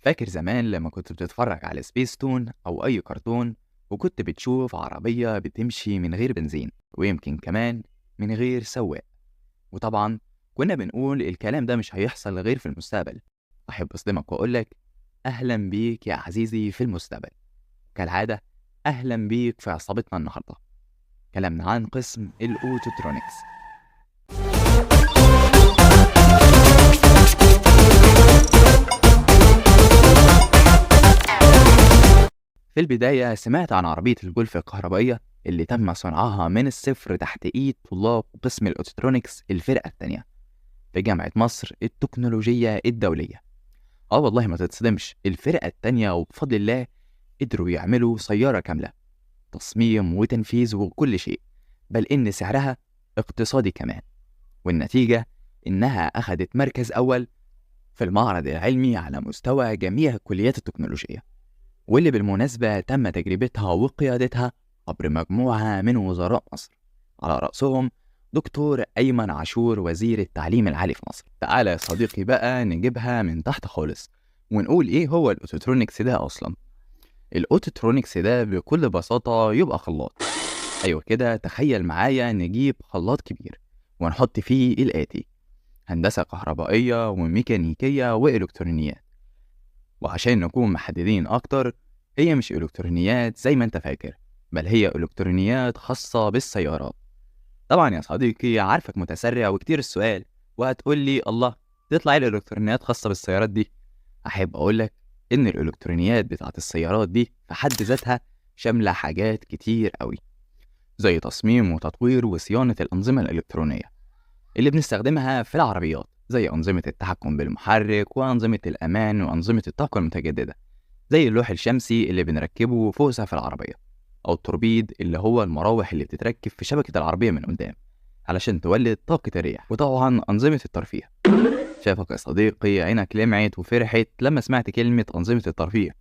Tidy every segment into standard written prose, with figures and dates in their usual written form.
فاكر زمان لما كنت بتتفرج على سبيس تون أو أي كرتون وكنت بتشوف عربية بتمشي من غير بنزين ويمكن كمان من غير سواق. وطبعا كنا بنقول الكلام ده مش هيحصل غير في المستقبل. أحب أصدمك وأقولك أهلا بيك يا عزيزي في المستقبل. كالعادة أهلا بيك في عصابتنا النهاردة. كلامنا عن قسم الأوتوترونكس. في البداية سمعت عن عربية الجولف الكهربائية اللي تم صنعها من الصفر تحت إيد طلاب قسم الأوتوترونكس الفرقة التانية في جامعة مصر التكنولوجية الدولية. والله ما تتصدمش، الفرقة التانية وبفضل الله قدروا يعملوا سيارة كاملة، تصميم وتنفيذ وكل شيء، بل إن سعرها اقتصادي كمان. والنتيجة إنها أخذت مركز أول في المعرض العلمي على مستوى جميع الكليات التكنولوجية، واللي بالمناسبة تم تجربتها وقيادتها عبر مجموعة من وزراء مصر، على رأسهم دكتور أيمن عاشور وزير التعليم العالي في مصر. تعالى يا صديقي بقى نجيبها من تحت خالص ونقول إيه هو الأوتوترونكس ده أصلا. الأوتوترونكس ده بكل بساطة يبقى خلاط. أيوة كده، تخيل معايا نجيب خلاط كبير ونحط فيه الآتي: هندسة كهربائية وميكانيكية وإلكترونيات. وعشان نكون محددين أكتر، هي مش إلكترونيات زي ما أنت فاكر، بل هي إلكترونيات خاصة بالسيارات. طبعا يا صديقي عارفك متسرع وكتير السؤال، وهتقول لي الله، تطلع الإلكترونيات خاصة بالسيارات دي؟ أحب أقولك إن الإلكترونيات بتاعت السيارات دي في حد ذاتها شاملة حاجات كتير قوي، زي تصميم وتطوير وصيانة الأنظمة الإلكترونية اللي بنستخدمها في العربيات، زي أنظمة التحكم بالمحرك وأنظمة الأمان وأنظمة الطاقة المتجددة، زي اللوح الشمسي اللي بنركبه فوق سقف العربية، أو التوربيد اللي هو المراوح اللي بتتركب في شبكة العربية من قدام علشان تولد طاقة الرياح. وطبعا أنظمة الترفيه. شافك يا صديقي عينك لمعت وفرحت لما سمعت كلمة أنظمة الترفيه.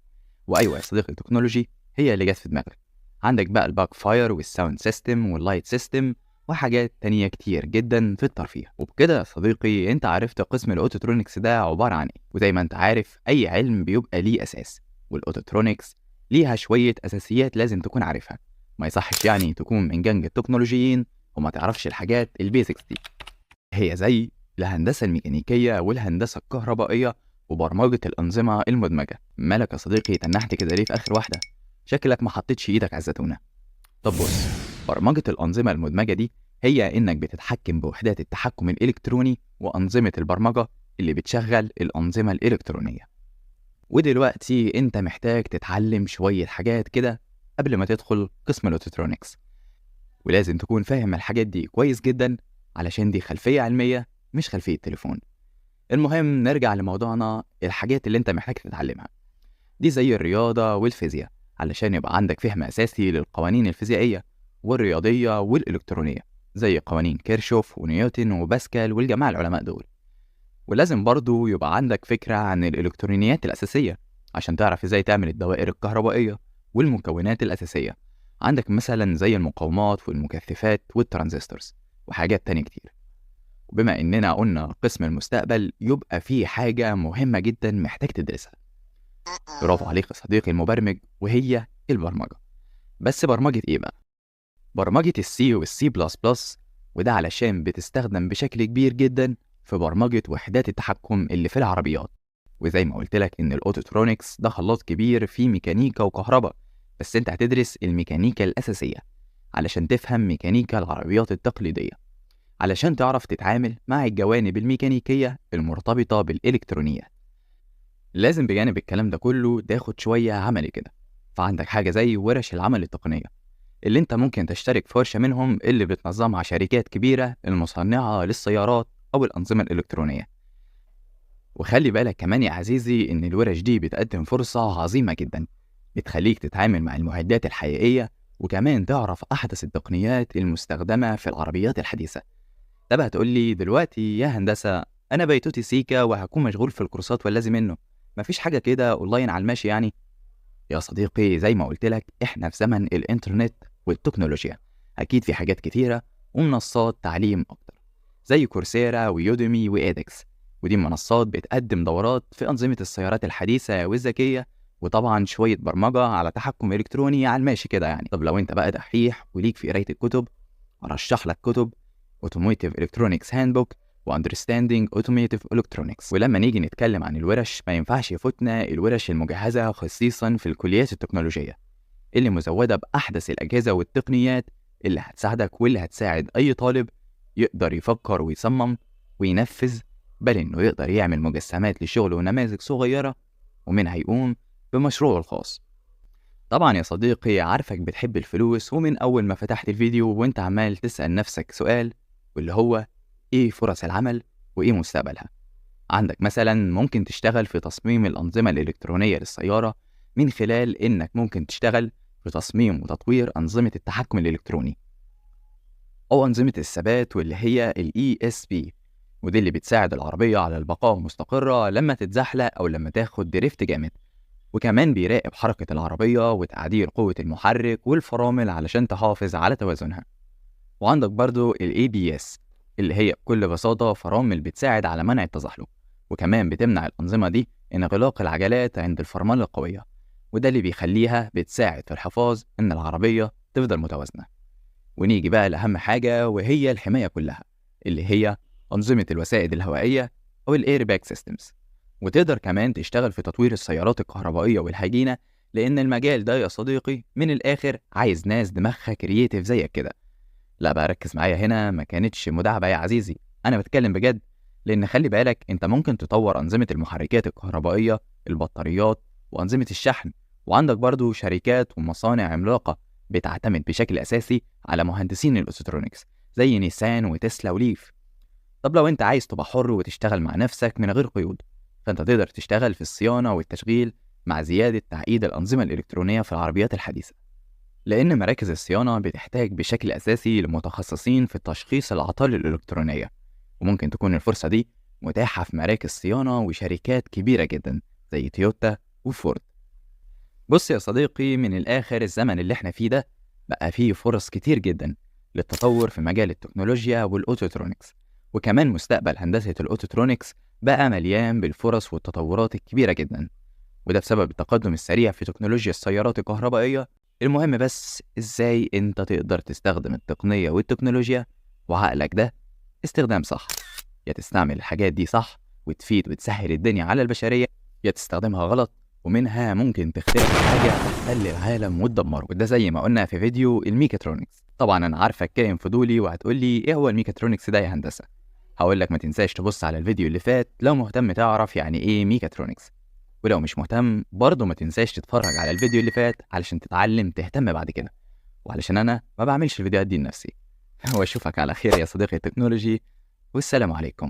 وأيوة يا صديقي، التكنولوجي هي اللي جت في دماغك. عندك بقى الباك فاير والساوند سيستم واللايت سيستم وحاجات تانية كتير جدا في الترفيه. وبكده يا صديقي انت عرفت قسم الاوتوترونكس ده عبارة عن ايه. وزي ما انت عارف اي علم بيبقى ليه اساس، والاوتوترونكس ليها شوية اساسيات لازم تكون عارفها. ما يصحش يعني تكون من جنج التكنولوجيين وما تعرفش الحاجات البيزكس دي. هي زي الهندسة الميكانيكية والهندسة الكهربائية وبرمجة الأنظمة المدمجة. مالك يا صديقي تنحت كده ليه في آخر واحدة؟ شكلك ما حطيتش إيدك على الزتونة. طب بص، برمجة الأنظمة المدمجة دي هي إنك بتتحكم بوحدات التحكم الإلكتروني وأنظمة البرمجة اللي بتشغل الأنظمة الإلكترونية. ودلوقتي أنت محتاج تتعلم شوية حاجات كده قبل ما تدخل قسم الأوتوترونكس، ولازم تكون فاهم الحاجات دي كويس جدا علشان دي خلفية علمية مش خلفية تليفون. المهم نرجع لموضوعنا. الحاجات اللي انت محتاج تتعلمها دي زي الرياضة والفيزياء علشان يبقى عندك فهم أساسي للقوانين الفيزيائية والرياضية والإلكترونية، زي قوانين كيرشوف ونيوتن وباسكال والجماعة العلماء دول. ولازم برضو يبقى عندك فكرة عن الإلكترونيات الأساسية عشان تعرف ازاي تعمل الدوائر الكهربائية والمكونات الأساسية. عندك مثلا زي المقاومات والمكثفات والترانزستورز وحاجات تانية كتير. وبما إننا قلنا قسم المستقبل، يبقى في حاجة مهمة جدا محتاج تدرسها. برافو عليك يا صديقي المبرمج، وهي البرمجة. بس برمجة إيه بقى؟ برمجة السي والسي بلس بلس، وده علشان بتستخدم بشكل كبير جدا في برمجة وحدات التحكم اللي في العربيات. وزي ما قلت لك إن الأوتوترونكس ده خلاط كبير فيه ميكانيكا وكهرباء، بس أنت هتدرس الميكانيكا الأساسية علشان تفهم ميكانيكا العربيات التقليدية، علشان تعرف تتعامل مع الجوانب الميكانيكية المرتبطة بالإلكترونيات. لازم بجانب الكلام ده كله تاخد شوية عملي كده. فعندك حاجة زي ورش العمل التقنية اللي انت ممكن تشترك في ورشة منهم اللي بتنظمها شركات كبيرة المصنعة للسيارات أو الأنظمة الإلكترونية. وخلي بالك كمان يا عزيزي إن الورش دي بتقدم فرصة عظيمة جدا، بتخليك تتعامل مع المعدات الحقيقية وكمان تعرف أحدث التقنيات المستخدمة في العربيات الحديثة. طب هتقولي دلوقتي يا هندسة أنا بيتوتي سيكا وهكون مشغول في الكورسات واللازم منه، مفيش حاجة كده أونلاين على الماشي يعني؟ يا صديقي زي ما قلت لك إحنا في زمن الإنترنت والتكنولوجيا، أكيد في حاجات كتيرة ومنصات تعليم أكتر زي كورسيرا ويوديمي وإيدكس ودي منصات بتقدم دورات في أنظمة السيارات الحديثة والذكية، وطبعا شوية برمجة على تحكم إلكتروني على الماشي كده يعني. طب لو انت بقى دحيح وليك في قراية الكتب، أرشح لك كتب Automotive Electronics Handbook و Understanding Automotive Electronics. ولما نيجي نتكلم عن الورش، ما ينفعش يفوتنا الورش المجهزة خصيصا في الكليات التكنولوجية، اللي مزودة بأحدث الأجهزة والتقنيات اللي هتساعدك واللي هتساعد أي طالب يقدر يفكر ويصمم وينفذ، بل إنه يقدر يعمل مجسمات لشغل ونماذج صغيرة، ومنها يقوم بمشروعه الخاص. طبعا يا صديقي، عارفك بتحب الفلوس، ومن أول ما فتحت الفيديو وانت عمال تسأل نفسك سؤال، واللي هو إيه فرص العمل وإيه مستقبلها. عندك مثلا ممكن تشتغل في تصميم الأنظمة الإلكترونية للسيارة، من خلال إنك ممكن تشتغل في تصميم وتطوير أنظمة التحكم الإلكتروني أو أنظمة الثبات، واللي هي ال ESP، ودي اللي بتساعد العربية على البقاء مستقرة لما تتزحلق أو لما تاخد دريفت جامد. وكمان بيراقب حركة العربية وتعديل قوة المحرك والفرامل علشان تحافظ على توازنها. وعندك برضو ال ABS، اللي هي بكل بساطة فرامل بتساعد على منع التزحلق، وكمان بتمنع الأنظمة دي انغلاق العجلات عند الفرملة القوية، وده اللي بيخليها بتساعد في الحفاظ إن العربية تفضل متوازنة. ونيجي بقى لأهم حاجة، وهي الحماية كلها، اللي هي أنظمة الوسائد الهوائية أو الإيرباك سيستمز. وتقدر كمان تشتغل في تطوير السيارات الكهربائية والهجينة، لأن المجال ده يا صديقي من الآخر عايز ناس دماغها كرييتيف زيك كده. لا بقى ركز معايا هنا، ما كانتش مداعبة يا عزيزي، أنا بتكلم بجد. لأن خلي بالك، أنت ممكن تطور أنظمة المحركات الكهربائية، البطاريات، وأنظمة الشحن. وعندك برضو شركات ومصانع عملاقة بتعتمد بشكل أساسي على مهندسين الأوتوترونكس زي نيسان وتسلا وليف. طب لو أنت عايز تبقى حر وتشتغل مع نفسك من غير قيود، فأنت تقدر تشتغل في الصيانة والتشغيل مع زيادة تعقيد الأنظمة الإلكترونية في العربيات الحديثة، لأن مراكز الصيانة بتحتاج بشكل أساسي لمتخصصين في تشخيص الأعطال الإلكترونية. وممكن تكون الفرصة دي متاحة في مراكز صيانة وشركات كبيرة جدا زي تويوتا وفورد. بص يا صديقي، من الآخر الزمن اللي احنا فيه ده بقى فيه فرص كتير جدا للتطور في مجال التكنولوجيا والأوتوترونكس، وكمان مستقبل هندسة الأوتوترونكس بقى مليان بالفرص والتطورات الكبيرة جدا، وده بسبب التقدم السريع في تكنولوجيا السيارات الكهربائية. المهم بس ازاي انت تقدر تستخدم التقنية والتكنولوجيا وعقلك ده استخدام صح. يا تستعمل الحاجات دي صح وتفيد وتسهل الدنيا على البشرية، يا تستخدمها غلط ومنها ممكن تخترع حاجة تخلي العالم وتدمره. وده زي ما قلنا في فيديو الميكاترونكس. طبعا انا عارفك كائن فضولي وهتقولي ايه هو الميكاترونكس ده يا هندسة. هقولك ما تنساش تبص على الفيديو اللي فات لو مهتم تعرف يعني ايه ميكاترونكس، ولو مش مهتم برضه ما تنساش تتفرج على الفيديو اللي فات علشان تتعلم تهتم بعد كده، وعلشان انا ما بعملش الفيديوهات دي لنفسي. واشوفك على خير يا صديقي التكنولوجي، والسلام عليكم.